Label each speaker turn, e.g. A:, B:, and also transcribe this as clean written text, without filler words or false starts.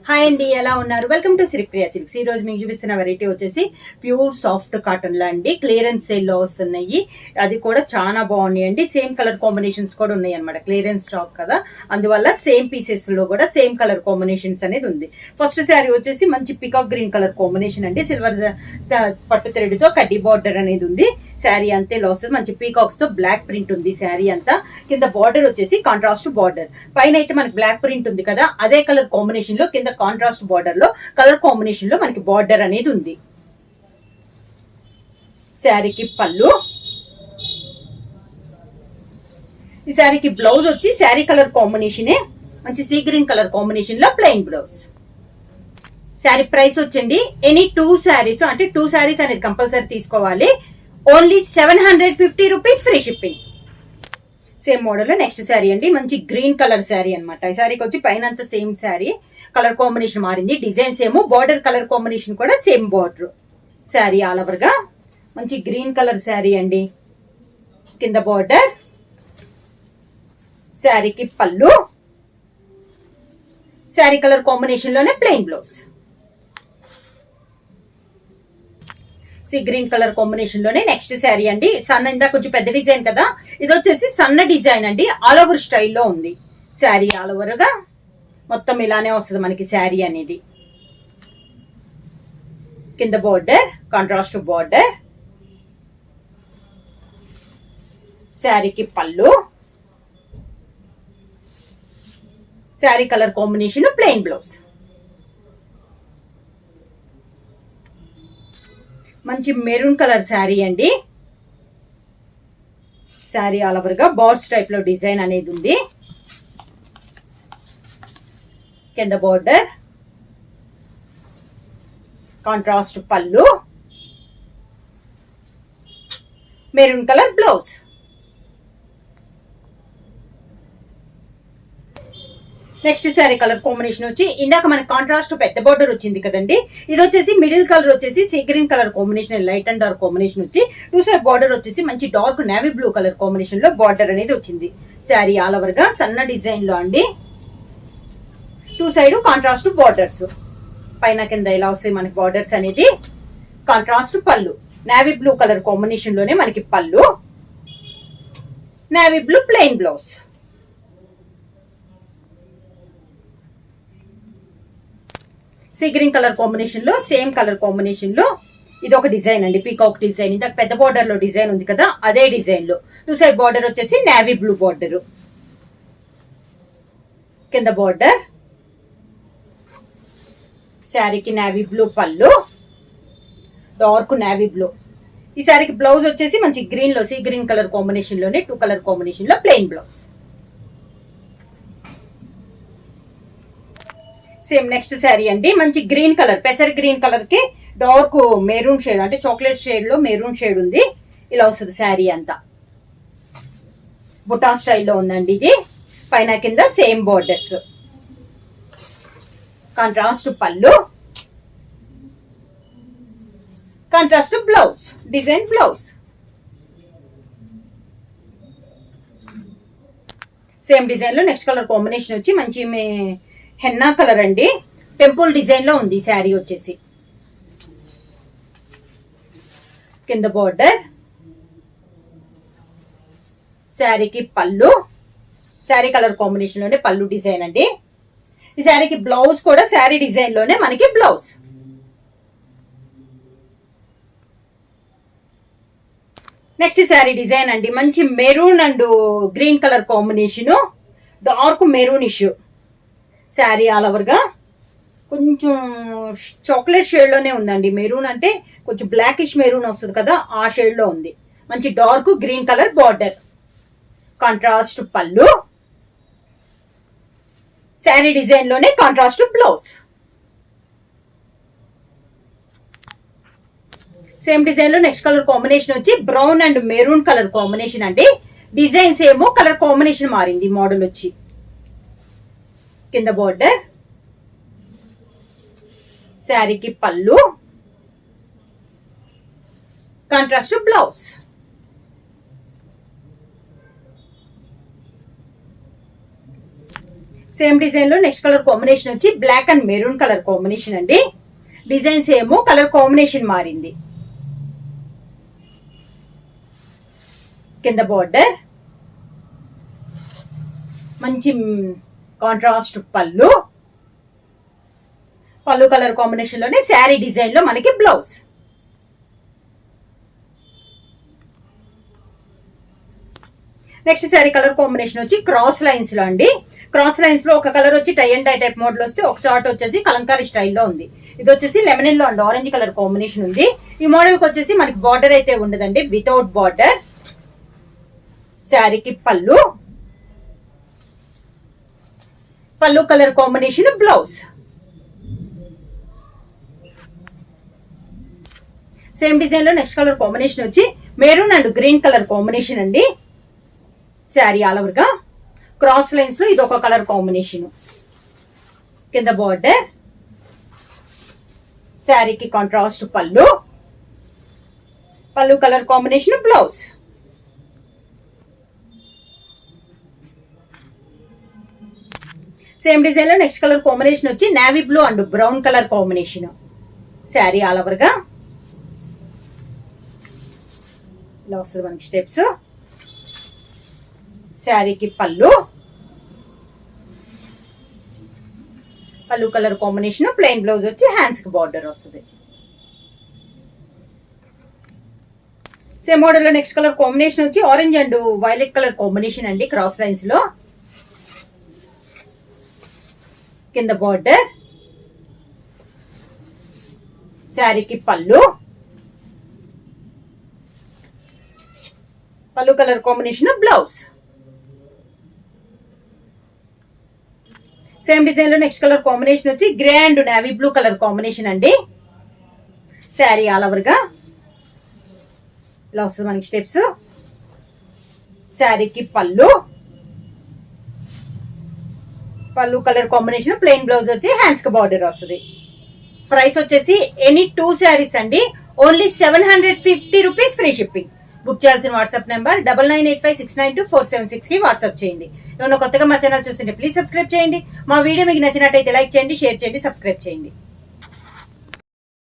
A: Hi అండి, ఎలా ఉన్నారు? Welcome to Sripriya silks. ఈ రోజు మీకు చూపిస్తున్న వెరైటీ వచ్చేసి ప్యూర్ సాఫ్ట్ కాటన్ లో అండి. క్లియరెన్స్ సేల్ లో వస్తున్నాయి. అది కూడా చాలా బాగున్నాయి అండి. సేమ్ కలర్ కాంబినేషన్స్ కూడా ఉన్నాయి అనమాట. క్లియరెన్స్ స్టాక్ కదా, అందువల్ల సేమ్ పీసెస్ లో కూడా సేమ్ కలర్ కాంబినేషన్స్ అనేది ఉంది. ఫస్ట్ శారీ వచ్చేసి మంచి పికాక్ గ్రీన్ కలర్ కాంబినేషన్ అండి. సిల్వర్ పట్టు థ్రెడ్ తో కడ్డీ బార్డర్ అనేది ఉంది. శారీ అంతే లాస్ మంచి పీకాక్స్ తో బ్లాక్ ప్రింట్ ఉంది. శారీ అంతా కింద బార్డర్ వచ్చేసి కాంట్రాస్ట్ బార్డర్. పైన అయితే మనకి బ్లాక్ ప్రింట్ ఉంది కదా, అదే కలర్ కాంబినేషన్ లో కింద కాంట్రాస్ట్ బార్డర్ లో కలర్ కాంబినేషన్ లో మనకి బార్డర్ అనేది ఉంది. శారీకి పళ్ళు, ఈ శారీకి బ్లౌజ్ వచ్చి శారీ కలర్ కాంబినేషనే మంచి సీ గ్రీన్ కలర్ కాంబినేషన్ లో ప్లెయిన్ బ్లౌజ్. శారీ ప్రైస్ వచ్చండి ఎనీ 2 శారీస్ అంటే 2 శారీస్ అనేది కంపల్సరీ తీసుకోవాలి. Only 750 rupees free shipping. Same model లో నెక్స్ట్ శారీ అండి. మంచి గ్రీన్ కలర్ శారీ అనమాట. ఈ శారీకి వచ్చి పైన అంతా సేమ్ శారీ, కలర్ కాంబినేషన్ మారింది. Design same, border colour combination కూడా same border. Sari all over గా మంచి గ్రీన్ కలర్ శారీ అండి. కింద బార్డర్, శారీకి పళ్ళు, శారీ కలర్ కాంబినేషన్ లోనే plain blouse. Sea green colour combination లోనే నెక్స్ట్ శారీ అండి. సన్న ఇందా కొంచెం పెద్ద డిజైన్ కదా, ఇది వచ్చేసి సన్న డిజైన్ అండి. ఆల్ ఓవర్ స్టైల్లో ఉంది. శారీ ఆల్ ఓవర్ గా మొత్తం ఇలానే వస్తుంది మనకి శారీ అనేది. కింద బార్డర్ కాంట్రాస్ట్ బార్డర్, శారీకి పళ్ళు, sari colour combination plain blouse. మంచి మెరూన్ కలర్ శారీ అండి. శారీ ఆల్ ఓవర్ గా బార్స్ టైప్ లో డిజైన్ అనేది ఉంది. కింద బార్డర్, కాంట్రాస్ట్ పళ్ళు, maroon colour blouse. Next sari colour combination వచ్చి ఇందాక మనకి కాంట్రాస్ట్ పెద్ద బార్డర్ వచ్చింది కదండి, ఇది వచ్చేసి మిడిల్ కలర్ వచ్చేసి sea green colour combination, light and dark combination వచ్చి 2 సైడ్ బార్డర్ వచ్చేసి మంచి dark navy blue colour combination లో బార్డర్ అనేది వచ్చింది. శారీ ఆల్ ఓవర్ గా సన్న డిజైన్ లో అండి. 2 సైడ్ కాంట్రాస్ట్ బార్డర్స్, పైన కింద ఇలా వస్తాయి మనకి బార్డర్స్ అనేది. కాంట్రాస్ట్ పళ్ళు, నేవీ బ్లూ కలర్ కాంబినేషన్ లోనే మనకి పళ్ళు, navy blue plain blouse. Sea green colour combination లో సేమ్ కలర్ కాంబినేషన్ లో ఇది ఒక డిజైన్ అండి. పీకాక్ డిజైన్, ఇంత పెద్ద బార్డర్ లో డిజైన్ ఉంది కదా, అదే డిజైన్ లో 2 సైడ్ బార్డర్ వచ్చేసి నేవీ బ్లూ బార్డర్. కింద బార్డర్, శారీకి నేవీ బ్లూ పళ్ళు, డార్క్ నేవీ బ్లూ. ఈ శారీకి బ్లౌజ్ వచ్చేసి మంచి గ్రీన్ లో సీ గ్రీన్ కలర్ కాంబినేషన్ లోనే 2 కలర్ కాంబినేషన్ లో plain blouse. Same next sari అండి. మంచి గ్రీన్ కలర్, పెసర్ గ్రీన్ కలర్ కి డార్క్ మెరూన్ షేడ్ అంటే చాక్లెట్ షేడ్ లో మెరూన్ షేడ్ ఉంది. ఇలా వస్తుంది శారీ అంతా. బుటా స్టైల్లో ఉందండి ఇది. పైన కింద సేమ్ బోర్డర్స్, కాంట్రాస్ట్ పళ్ళు, contrast blouse, design blouse. Same design లో నెక్స్ట్ కలర్ కాంబినేషన్ వచ్చి మంచి హెన్నా కలర్ అండి. టెంపుల్ డిజైన్ లో ఉంది శారీ వచ్చేసి. కింద బార్డర్, శారీకి పళ్ళు, శారీ కలర్ కాంబినేషన్ లోనే పళ్ళు డిజైన్ అండి. ఈ శారీకి బ్లౌజ్ కూడా శారీ డిజైన్ లోనే మనకి బ్లౌజ్. నెక్స్ట్ శారీ డిజైన్ అండి. మంచి maroon and green colour combination, dark maroon issue. Sari all over గా కొంచెం చాక్లెట్ షేడ్ లోనే ఉందండి. మెరూన్ అంటే కొంచెం బ్లాకిష్ మెరూన్ వస్తుంది కదా, ఆ షేడ్ లో ఉంది. మంచి dark green colour border, contrast పళ్ళు, శారీ డిజైన్ లోనే కాంట్రాస్ట్ బ్లౌజ్. సేమ్ డిజైన్ లో నెక్స్ట్ కలర్ కాంబినేషన్ వచ్చి brown and maroon colour combination అండి. డిజైన్స్ ఏమో కలర్ కాంబినేషన్ మారింది. మోడల్ వచ్చి కింద బార్డర్, శారీకి పళ్ళు, కాంట్రాస్ట్ బ్లౌజ్. సేమ్ డిజైన్ లో నెక్స్ట్ కలర్ కాంబినేషన్ వచ్చి black and maroon colour combination అండి. డిజైన్ సేమ్, కలర్ కాంబినేషన్ మారింది. కింద బార్డర్, మంచి కాంట్రాస్ట్ పళ్ళు కలర్ కాంబినేషన్ లోనే శారీ డిజైన్ లో మనకి blouse. Next sari colour combination వచ్చి క్రాస్ లైన్స్ లో అండి. క్రాస్ లైన్స్ లో ఒక కలర్ వచ్చి tie and dye type model వస్తే, ఒక షార్ట్ వచ్చేసి కలంకారీ స్టైల్లో ఉంది. ఇది వచ్చేసి లెమన్ లో అండ్ ఆరెంజ్ కలర్ కాంబినేషన్ ఉంది. ఈ మోడల్ కి వచ్చేసి మనకి బార్డర్ అయితే ఉండదండి, వితౌట్ బార్డర్. శారీకి పళ్ళు colour combination blouse. Same design లో నెక్స్ట్ కలర్ కాంబినేషన్ వచ్చి maroon and green colour combination అండి. శారీ ఆల్ ఓవర్ గా క్రాస్ లైన్స్ లో ఇది ఒక కలర్ కాంబినేషన్. కింద బార్డర్, శారీకి కాంట్రాస్ట్ పళ్ళు colour combination blouse. Same design లో నెక్స్ట్ కలర్ కాంబినేషన్ వచ్చి navy blue and brown colour combination. Sari all over గా ఇలా వస్తుంది మనకి స్టెప్స్. శారీకి పళ్ళు కలర్ కాంబినేషన్, ప్లెయిన్ బ్లౌజ్ వచ్చి హ్యాండ్స్ కి బార్డర్ వస్తుంది. సేమ్ మోడల్ లో నెక్స్ట్ కలర్ కాంబినేషన్ వచ్చి orange and violet colour combination అండి. క్రాస్ లైన్స్ లో కింద బార్డర్, శారీకి పళ్ళు colour combination blouse. Same design లో నెక్స్ట్ కలర్ కాంబినేషన్ వచ్చి grey and navy blue colour combination అండి. శారీ ఆల్ ఓవర్ గా ఇలా వస్తుంది మనకి స్టెప్స్. శారీకి పళ్ళు కలర్ కాంబినేషన్, ప్లెయిన్ బ్లౌజ్ వచ్చి హ్యాండ్స్ కి బార్డర్ వస్తుంది. ప్రైస్ వచ్చేసి ఎనీ 2 శారీస్ అండి, only 750 rupees free shipping. Book చేయాల్సిన వాట్సాప్ నెంబర్ 9985692476 కి వాట్సాప్ చేయండి. ఏమన్నా కొత్తగా మా ఛానల్ చూస్తుంటే ప్లీజ్ సబ్స్క్రైబ్ చేయండి. మా వీడియో మీకు నచ్చినట్టయితే లైక్ చేయండి, షేర్ చేయండి, సబ్స్క్రైబ్ చేయండి.